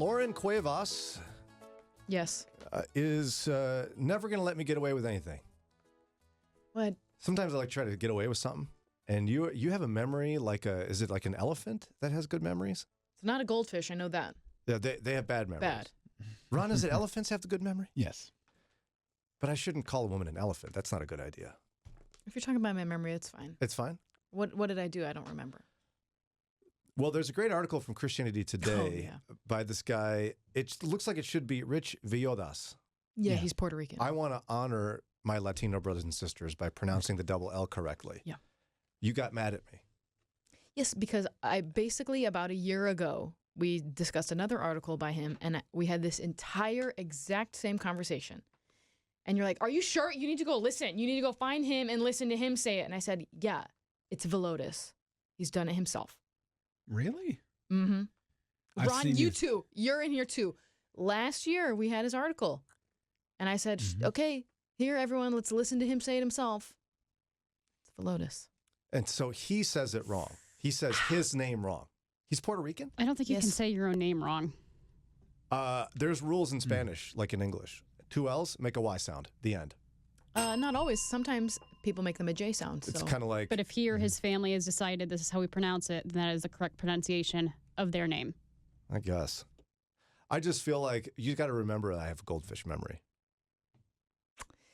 Lauren Cuevas Yes. is never going to let me get away with anything. What? Sometimes I like try to get away with something, and you have a memory like is it like an elephant that has good memories? It's not a goldfish. I know that. Yeah, they have bad memories. Bad. Ron, is it elephants have the good memory? Yes. But I shouldn't call a woman an elephant. That's not a good idea. If you're talking about my memory, it's fine. It's fine. What did I do? I don't remember. Well, there's a great article from Christianity Today by this guy. It looks like it should be Rich Villodas. Yeah, Yeah. he's Puerto Rican. I want to honor my Latino brothers and sisters by pronouncing the double L correctly. Yeah. You got mad at me. Yes, because I basically about a year ago, we discussed another article by him, and we had this entire exact same conversation. And you're like, are you sure? You need to go listen. You need to go find him and listen to him say it. And I said, yeah, it's Villodas. He's done it himself. Really? Mm-hmm. I've Ron, seen you his- too. You're in here too. Last year, we had his article. And I said, okay, here, everyone, let's listen to him say it himself. It's Villodas. And so he says it wrong. He says his name wrong. He's Puerto Rican? I don't think you can Yes. say your own name wrong. There's rules in Spanish, like in English. 2 L's make a Y sound. The end. Not always. Sometimes people make them a J sound. It's So. kind of like, But if he or his family has decided this is how we pronounce it, then that is the correct pronunciation of their name. I guess. I just feel like you got to remember I have a goldfish memory.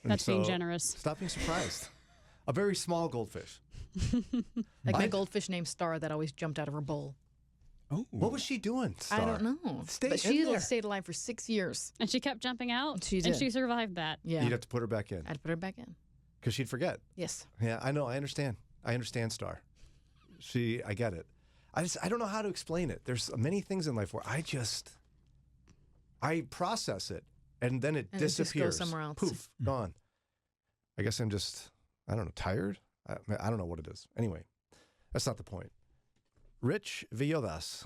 And That's being so, generous. Stop being surprised. A very small goldfish. Like my I- goldfish named Star that always jumped out of her bowl. Oh. What was she doing, Star? I don't know. Stay but in she there. stayed alive for 6 years. And she kept jumping out. She And did. she survived that. Yeah. You'd have to put her back in I had to put her back in. because she'd forget. Yes. Yeah, I know. I understand. I understand, Star. I get it. I don't know how to explain it. There's many things in life where I process it and then it And it just goes disappears. somewhere else. Poof, gone. I guess I'm just, I don't know, tired? I don't know what it is. Anyway, that's not the point. Rich Villodas.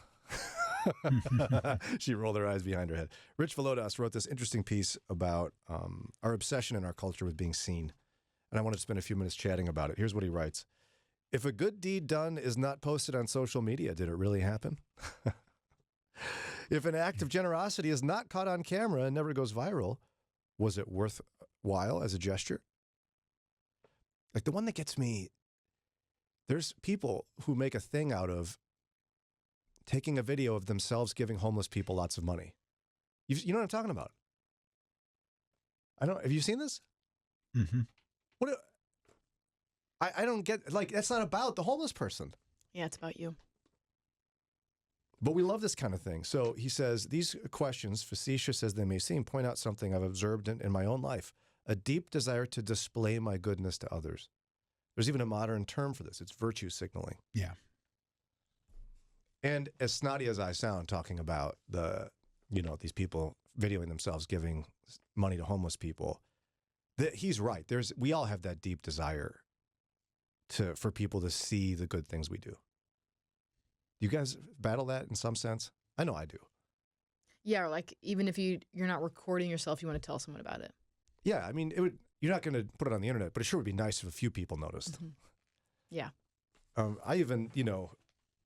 She rolled her eyes behind her head. Rich Villodas wrote this interesting piece about our obsession in our culture with being seen. And I wanted to spend a few minutes chatting about it. Here's what he writes. If a good deed done is not posted on social media, did it really happen? If an act of generosity is not caught on camera and never goes viral, was it worthwhile as a gesture? Like the one that gets me, there's people who make a thing out of taking a video of themselves giving homeless people lots of money. You know what I'm talking about? Have you seen this? Mm-hmm. I don't get, like, that's not about the homeless person. Yeah, it's about you. But we love this kind of thing. So he says, these questions, facetious as they may seem, point out something I've observed in my own life, a deep desire to display my goodness to others. There's even a modern term for this. It's virtue signaling. Yeah. And as snotty as I sound talking about these people videoing themselves giving money to homeless people, he's right. We all have that deep desire for people to see the good things we do. You guys battle that in some sense? I know I do. Yeah, or like even if you're not recording yourself, you want to tell someone about it. Yeah, I mean, you're not going to put it on the internet, but it sure would be nice if a few people noticed. Mm-hmm. Yeah. I even,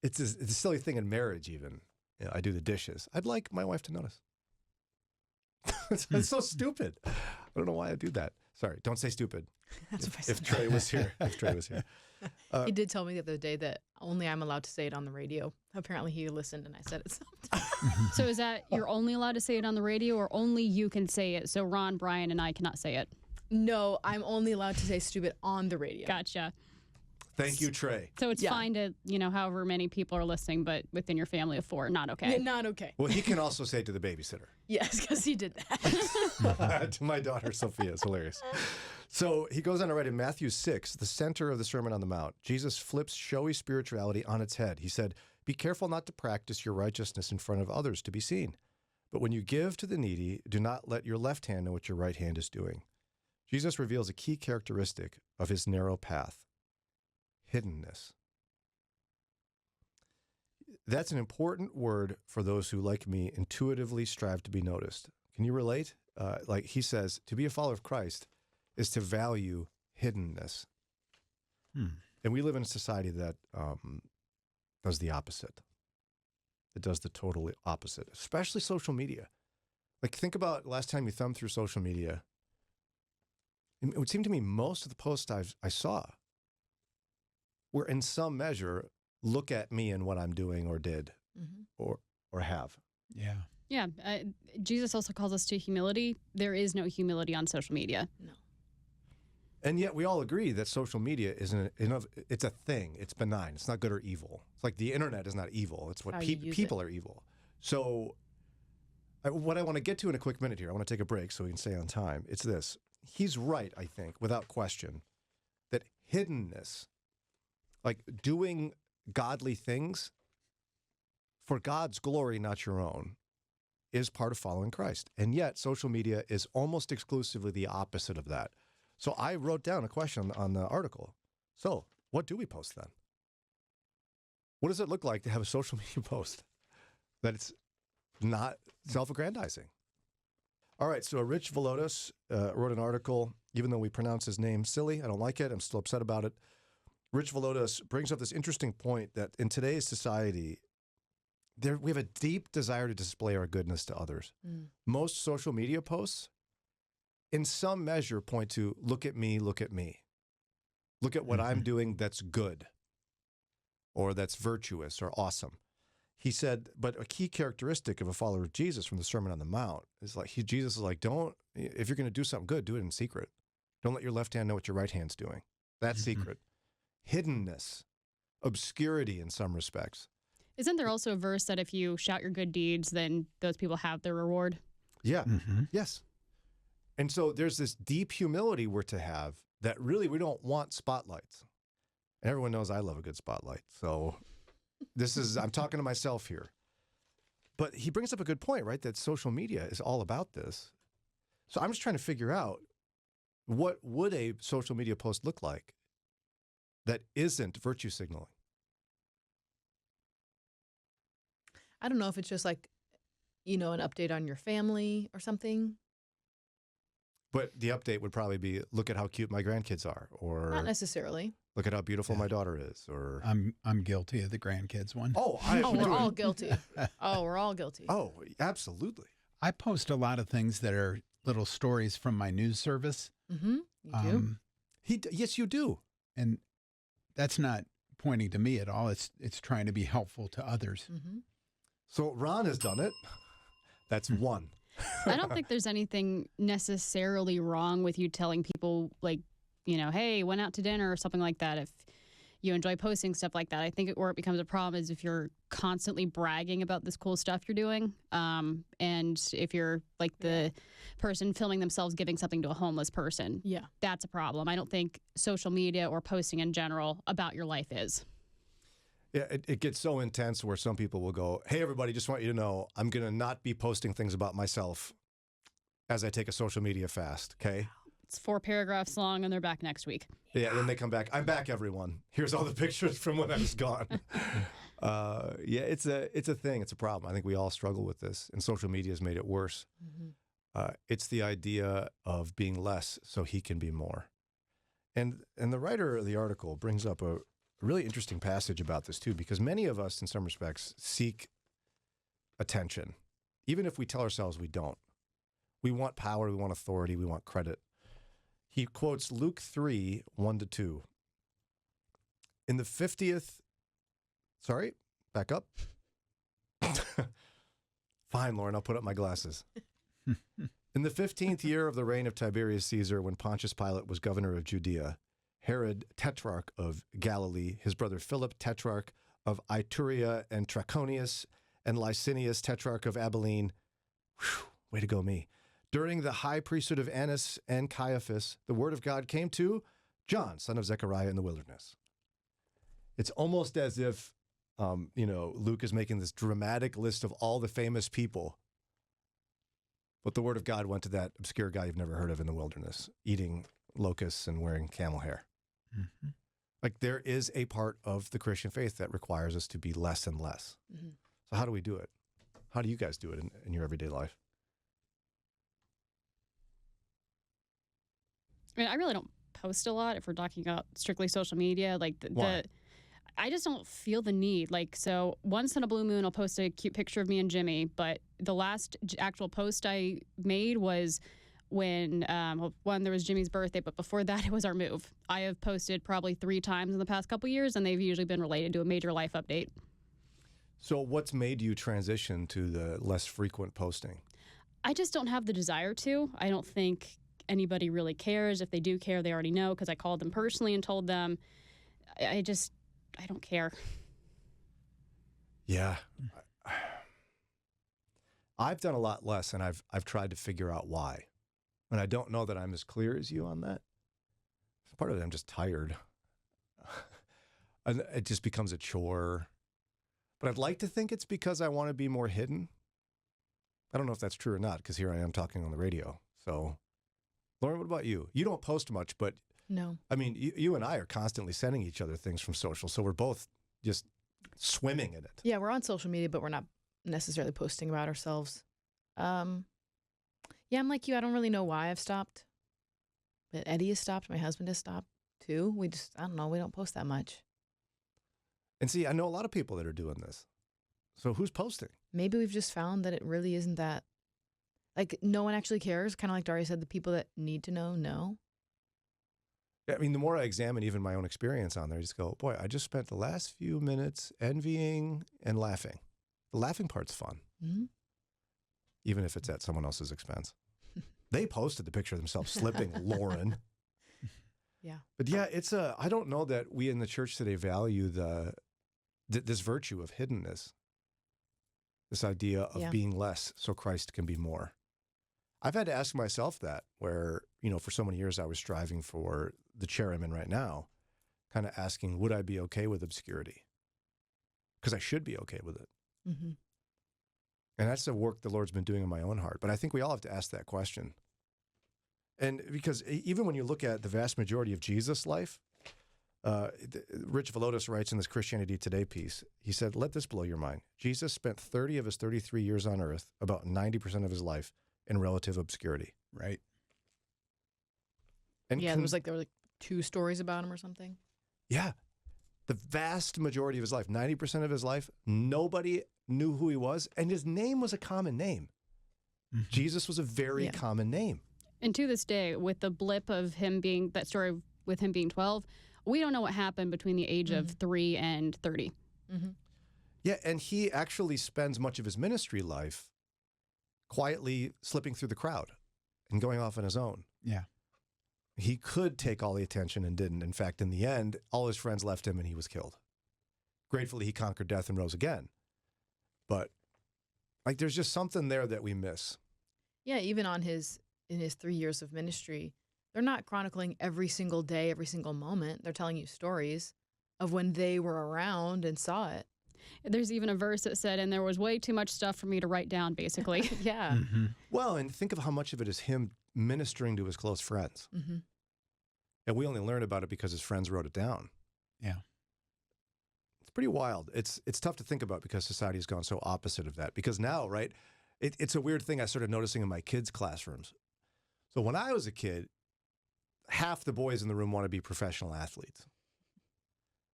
it's a silly thing in marriage even. I do the dishes. I'd like my wife to notice. It's so stupid. I don't know why I do that. Sorry, don't say stupid. That's what I said. If Trey was here. He did tell me the other day that only I'm allowed to say it on the radio. Apparently he listened and I said it sometimes. So is that you're only allowed to say it on the radio or only you can say it? So Ron, Brian, and I cannot say it. No, I'm only allowed to say stupid on the radio. Gotcha. Thank you, Trey. So it's Yeah. fine to, however many people are listening, but within your family of 4, not okay. Yeah, not okay. Well, he can also say it to the babysitter. Yes, because he did that. To my daughter, Sophia. It's hilarious. So he goes on to write in Matthew 6, the center of the Sermon on the Mount, Jesus flips showy spirituality on its head. He said, be careful not to practice your righteousness in front of others to be seen. But when you give to the needy, do not let your left hand know what your right hand is doing. Jesus reveals a key characteristic of his narrow path, hiddenness. That's an important word for those who, like me, intuitively strive to be noticed. Can you relate? Like he says, to be a follower of Christ is to value hiddenness. And we live in a society that does the opposite. that does the total opposite, especially social media. Like, think about last time you thumbed through social media. It would seem to me most of the posts I saw were in some measure, look at me and what I'm doing or did or have. Yeah. Yeah. Jesus also calls us to humility. There is no humility on social media. No. And yet we all agree that social media isn't enough. It's a thing. It's benign. It's not good or evil. It's like the internet is not evil. It's what How you use people are evil. So what I want to get to in a quick minute here, I want to take a break so we can stay on time. It's this. He's right, I think, without question, that hiddenness, like doing godly things for God's glory, not your own, is part of following Christ. And yet social media is almost exclusively the opposite of that. So I wrote down a question on the article. So what do we post then? What does it look like to have a social media post that it's not self-aggrandizing? All right, so Rich Villodas wrote an article, even though we pronounce his name silly. I don't like it. I'm still upset about it. Rich Villodas brings up this interesting point that in today's society, we have a deep desire to display our goodness to others. Most social media posts, in some measure, point to, look at me, look at me. Look at what I'm doing that's good or that's virtuous or awesome. He said, but a key characteristic of a follower of Jesus from the Sermon on the Mount is like, Jesus is like, if you're going to do something good, do it in secret. Don't let your left hand know what your right hand's doing. That's secret. Hiddenness, obscurity in some respects. Isn't there also a verse that if you shout your good deeds, then those people have their reward? Yeah. Yes. And so there's this deep humility we're to have that really we don't want spotlights. Everyone knows I love a good spotlight. So I'm talking to myself here. But he brings up a good point, right? That social media is all about this. So I'm just trying to figure out, what would a social media post look like that isn't virtue signaling? I don't know if it's just like, an update on your family or something. But the update would probably be, look at how cute my grandkids are, or Not necessarily. look at how beautiful my daughter is, or I'm guilty of the grandkids one. We're all guilty. We're all guilty. Oh, absolutely. I post a lot of things that are little stories from my news service. You do? Yes, you do. And that's not pointing to me at all. It's trying to be helpful to others. So Ron has done it. That's one. I don't think there's anything necessarily wrong with you telling people, like, hey, went out to dinner or something like that. If you enjoy posting stuff like that, I think where it becomes a problem is if you're constantly bragging about this cool stuff you're doing. And if you're like the person filming themselves giving something to a homeless person, that's a problem. I don't think social media or posting in general about your life is. Yeah, it gets so intense where some people will go, hey, everybody, just want you to know, I'm going to not be posting things about myself as I take a social media fast, okay? It's 4 paragraphs long and they're back next week. Yeah, then they come back. I'm back, everyone. Here's all the pictures from when I was gone. It's a thing. It's a problem. I think we all struggle with this, and social media has made it worse. It's the idea of being less so he can be more. And the writer of the article brings up a really interesting passage about this too, because many of us in some respects seek attention, even if we tell ourselves we don't. We want power, we want authority, we want credit. He quotes Luke 3, 1-2. In the 50th, back up. Fine, Lauren, I'll put up my glasses. In the 15th year of the reign of Tiberius Caesar, when Pontius Pilate was governor of Judea, Herod, tetrarch of Galilee, his brother Philip, tetrarch of Iturea and Trachonius, and Licinius, tetrarch of Abilene. Whew, way to go, me. During the high priesthood of Annas and Caiaphas, the word of God came to John, son of Zechariah, in the wilderness. It's almost as if, Luke is making this dramatic list of all the famous people, but the word of God went to that obscure guy you've never heard of in the wilderness, eating locusts and wearing camel hair. Like, there is a part of the Christian faith that requires us to be less and less. So how do we do it? How do you guys do it in your everyday life? I mean, I really don't post a lot if we're talking about strictly social media. Like Why? I just don't feel the need. Like, so once in a blue moon, I'll post a cute picture of me and Jimmy. But the last actual post I made was when, one, there was Jimmy's birthday, but before that, it was our move. I have posted probably 3 times in the past couple years, and they've usually been related to a major life update. So what's made you transition to the less frequent posting? I just don't have the desire to. I don't think anybody really cares. If they do care, they already know because I called them personally and told them. I don't care. Yeah. I've done a lot less, and I've tried to figure out why. And I don't know that I'm as clear as you on that. Part of it, I'm just tired. And it just becomes a chore. But I'd like to think it's because I want to be more hidden. I don't know if that's true or not, because here I am talking on the radio. So, Lauren, what about you? You don't post much, but No. I mean, you and I are constantly sending each other things from social, so we're both just swimming in it. Yeah, we're on social media, but we're not necessarily posting about ourselves. Yeah, I'm like you. I don't really know why I've stopped. But Eddie has stopped. My husband has stopped too. I don't know. We don't post that much. And see, I know a lot of people that are doing this. So who's posting? Maybe we've just found that it really isn't that, like, no one actually cares. Kind of like Daria said, the people that need to know. I mean, the more I examine even my own experience on there, I just go, boy, I just spent the last few minutes envying and laughing. The laughing part's fun, Mm-hmm. even if it's at someone else's expense. They posted the picture of themselves slipping, Lauren. Yeah. But yeah, I don't know that we in the church today value this virtue of hiddenness, this idea of being less so Christ can be more. I've had to ask myself that, where, for so many years I was striving for the chair I'm in right now, kind of asking, would I be okay with obscurity? Because I should be okay with it. Mm-hmm. And that's the work the Lord's been doing in my own heart. But I think we all have to ask that question. And because even when you look at the vast majority of Jesus' life, Rich Villodas writes in this Christianity Today piece, he said, let this blow your mind. Jesus spent 30 of his 33 years on earth, about 90% of his life, in relative obscurity. Right. And Yeah, there were like 2 stories about him or something. Yeah. The vast majority of his life, 90% of his life, nobody knew who he was, and his name was a common name. Mm-hmm. Jesus was a very common name. And to this day, with the blip of that story with him being 12, we don't know what happened between the age of 3 and 30. Mm-hmm. Yeah, and he actually spends much of his ministry life quietly slipping through the crowd and going off on his own. Yeah. He could take all the attention and didn't. In fact, in the end, all his friends left him and he was killed. Gratefully, he conquered death and rose again. But there's just something there that we miss. Yeah, even in his 3 years of ministry, they're not chronicling every single day, every single moment. They're telling you stories of when they were around and saw it. There's even a verse that said, and there was way too much stuff for me to write down, basically. Yeah. Mm-hmm. Well, and think of how much of it is him ministering to his close friends. Mm-hmm. And we only learn about it because his friends wrote it down. Yeah. It's pretty wild. It's tough to think about because society has gone so opposite of that. Because now, right, it's a weird thing I started noticing in my kids' classrooms. So when I was a kid, half the boys in the room want to be professional athletes.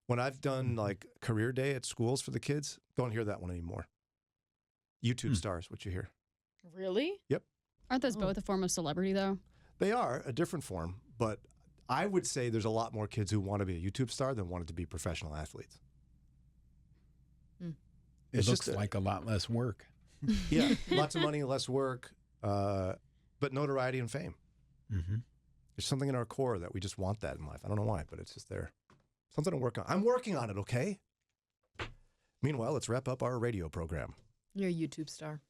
When I've done career day at schools for the kids, don't hear that one anymore. YouTube stars, what you hear. Really? Yep. Aren't those both a form of celebrity, though? They are a different form, but I would say there's a lot more kids who want to be a YouTube star than wanted to be professional athletes. It It's looks just like a lot less work. Yeah, lots of money, less work, but notoriety and fame. Mm-hmm. There's something in our core that we just want that in life. I don't know why, but it's just there. Something to work on. I'm working on it, okay? Meanwhile, let's wrap up our radio program. You're a YouTube star.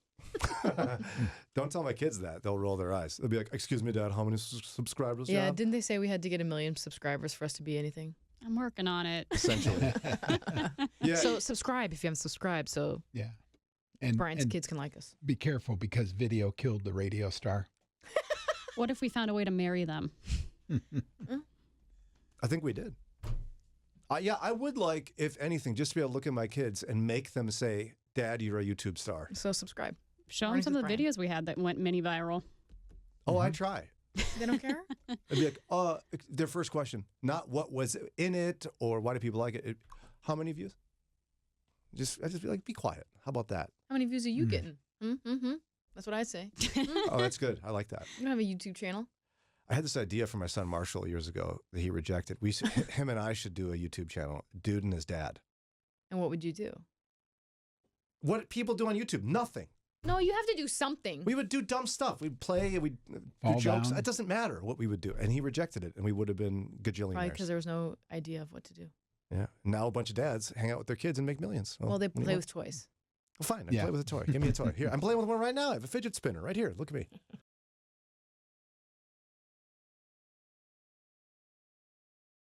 Don't tell my kids that. They'll roll their eyes. They'll be like, excuse me, Dad, how many subscribers do you Yeah, have? didn't they say we had to get 1 million subscribers for us to be anything? I'm working on it. Essentially. Yeah. So subscribe if you haven't subscribed so Yeah. And, Brian's and kids can like us. be careful because video killed the radio star. What if we found a way to marry them? I think we did. Yeah, I would like, if anything, just to be able to look at my kids and make them say, Dad, you're a YouTube star. So subscribe. Show them Orange some is of the Brian. videos we had that went mini viral. Oh, I try. They don't care? It'd be like, their first question, not what was in it or why do people like it. How many views? I just be like, be quiet. How about that? How many views are you getting? Mm-hmm. That's what I say. Oh, that's good. I like that. You don't have a YouTube channel? I had this idea for my son Marshall years ago that he rejected. Him and I should do a YouTube channel, Dude and His Dad. And what would you do? What people do on YouTube? Nothing. No, you have to do something. We would do dumb stuff. We'd play, we'd do Fall jokes. down. It doesn't matter what we would do. And he rejected it, and we would have been Probably gajillionaires. because there was no idea of what to do. Yeah. Now a bunch of dads hang out with their kids and make millions. Well, they what do you play want? with toys. Well, fine. I Yeah. play with a toy. Give me a toy. Here, I'm playing with one right now. I have a fidget spinner right here. Look at me.